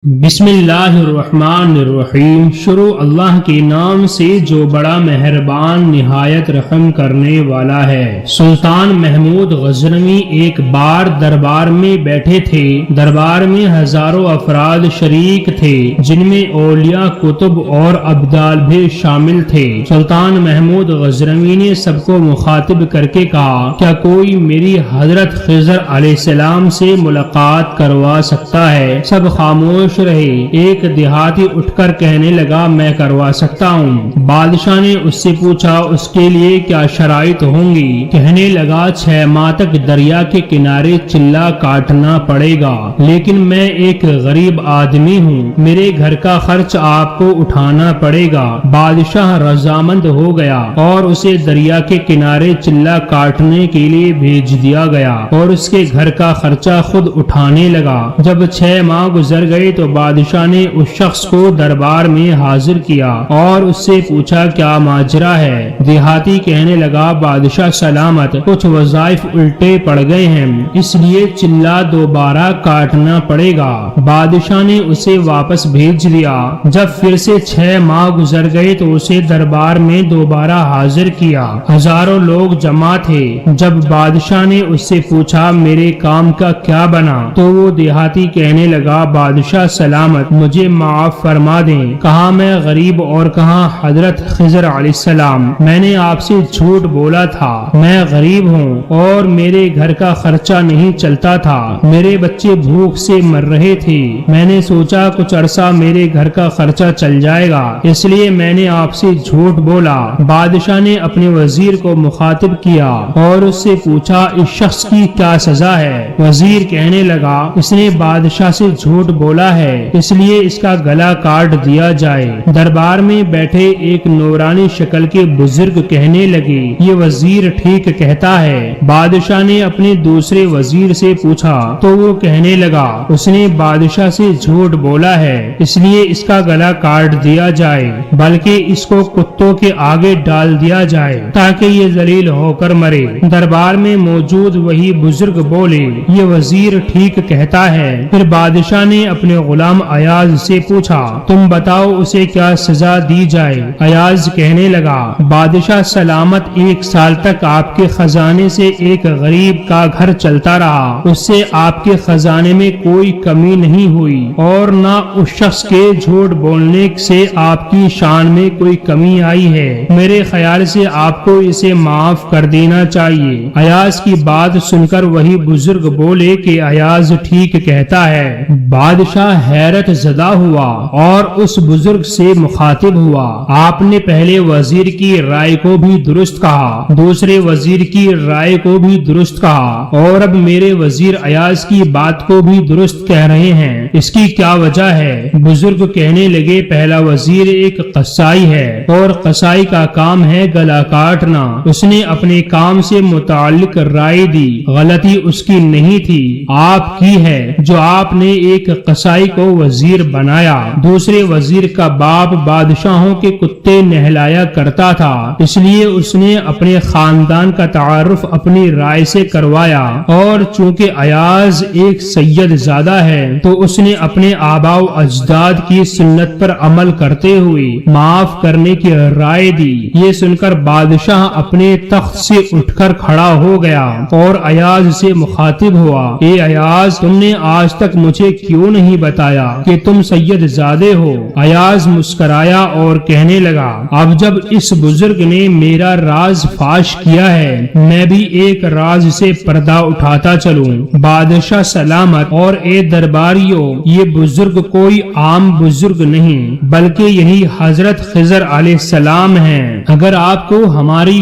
بسم اللہ الرحمن الرحیم۔ شروع اللہ کے نام سے جو بڑا مہربان نہایت رحم کرنے والا ہے۔ سلطان محمود غزنوی ایک بار دربار میں بیٹھے تھے۔ دربار میں ہزاروں افراد شریک تھے جن میں اولیاء، کتب اور ابدال بھی شامل تھے۔ سلطان محمود غزنوی نے سب کو مخاطب کر کے کہا، کیا کوئی میری حضرت خضر علیہ السلام سے ملاقات کروا سکتا ہے؟ سب خاموش رہے۔ ایک دیہاتی اٹھ کر کہنے لگا، میں کروا سکتا ہوں۔ بادشاہ نے اس سے پوچھا، اس کے لیے کیا شرائط ہوں گی؟ کہنے لگا، 6 ماہ تک دریا کے کنارے چلہ کاٹنا پڑے گا، لیکن میں ایک غریب آدمی ہوں، میرے گھر کا خرچ آپ کو اٹھانا پڑے گا۔ بادشاہ رضامند ہو گیا اور اسے دریا کے کنارے چلہ کاٹنے کے لیے بھیج دیا گیا اور اس کے گھر کا خرچہ خود اٹھانے لگا۔ جب 6 ماہ گزر گئے تو بادشاہ نے اس شخص کو دربار میں حاضر کیا اور اس سے پوچھا، کیا ماجرا ہے؟ دیہاتی کہنے لگا، بادشاہ سلامت، کچھ وظائف الٹے پڑ گئے ہیں، اس لیے چلہ دوبارہ کاٹنا پڑے گا۔ بادشاہ نے اسے واپس بھیج دیا۔ جب پھر سے 6 ماہ گزر گئے تو اسے دربار میں دوبارہ حاضر کیا۔ ہزاروں لوگ جمع تھے۔ جب بادشاہ نے اس سے پوچھا، میرے کام کا کیا بنا؟ تو وہ دیہاتی کہنے لگا، بادشاہ سلامت، مجھے معاف فرما دیں، کہاں میں غریب اور کہاں حضرت خضر علیہ السلام۔ میں نے آپ سے جھوٹ بولا تھا، میں غریب ہوں اور میرے گھر کا خرچہ نہیں چلتا تھا، میرے بچے بھوک سے مر رہے تھے، میں نے سوچا کچھ عرصہ میرے گھر کا خرچہ چل جائے گا، اس لیے میں نے آپ سے جھوٹ بولا۔ بادشاہ نے اپنے وزیر کو مخاطب کیا اور اس سے پوچھا، اس شخص کی کیا سزا ہے؟ وزیر کہنے لگا، اس نے بادشاہ سے جھوٹ بولا ہے، اس لیے اس کا گلا کاٹ دیا جائے۔ دربار میں بیٹھے ایک نورانی شکل کے بزرگ کہنے لگے، یہ وزیر ٹھیک کہتا ہے۔ بادشاہ نے اپنے دوسرے وزیر سے پوچھا تو وہ کہنے لگا، اس نے بادشاہ سے جھوٹ بولا ہے، اس لیے اس کا گلا کاٹ دیا جائے، بلکہ اس کو کتوں کے آگے ڈال دیا جائے تاکہ یہ ذلیل ہو کر مرے۔ دربار میں موجود وہی بزرگ بولے، یہ وزیر ٹھیک کہتا ہے۔ پھر بادشاہ نے اپنے غلام ایاز سے پوچھا، تم بتاؤ اسے کیا سزا دی جائے؟ ایاز کہنے لگا، بادشاہ سلامت، 1 سال تک آپ کے خزانے سے ایک غریب کا گھر چلتا رہا، اس سے آپ کے خزانے میں کوئی کمی نہیں ہوئی اور نہ اس شخص کے جھوٹ بولنے سے آپ کی شان میں کوئی کمی آئی ہے، میرے خیال سے آپ کو اسے معاف کر دینا چاہیے۔ ایاز کی بات سن کر وہی بزرگ بولے کہ ایاز ٹھیک کہتا ہے۔ بادشاہ حیرت زدہ ہوا اور اس بزرگ سے مخاطب ہوا، آپ نے پہلے وزیر کی رائے کو بھی درست کہا، دوسرے وزیر کی رائے کو بھی درست کہا اور اب میرے وزیر ایاز کی بات کو بھی درست کہہ رہے ہیں، اس کی کیا وجہ ہے؟ بزرگ کہنے لگے، پہلا وزیر ایک قصائی ہے اور قصائی کا کام ہے گلا کاٹنا، اس نے اپنے کام سے متعلق رائے دی، غلطی اس کی نہیں تھی، آپ کی ہے جو آپ نے ایک قصائی کو وزیر بنایا۔ دوسرے وزیر کا باپ بادشاہوں کے کتے نہلایا کرتا تھا، اس لیے اس نے اپنے خاندان کا تعارف اپنی رائے سے کروایا اور چونکہ ایاز ایک سید زادہ ہے تو اس نے اپنے آباء و اجداد کی سنت پر عمل کرتے ہوئے معاف کرنے کی رائے دی۔ یہ سن کر بادشاہ اپنے تخت سے اٹھ کر کھڑا ہو گیا اور ایاز سے مخاطب ہوا، اے ایاز، تم نے آج تک مجھے کیوں نہیں بتایا کہ تم سید زادے ہو؟ ایاز مسکرایا اور کہنے لگا، اب جب اس بزرگ نے میرا راز فاش کیا ہے، میں بھی ایک راز سے پردہ اٹھاتا چلوں۔ بادشاہ سلامت اور اے درباریوں، یہ بزرگ کوئی عام بزرگ نہیں بلکہ یہی حضرت خضر علیہ السلام ہیں۔ اگر آپ کو ہماری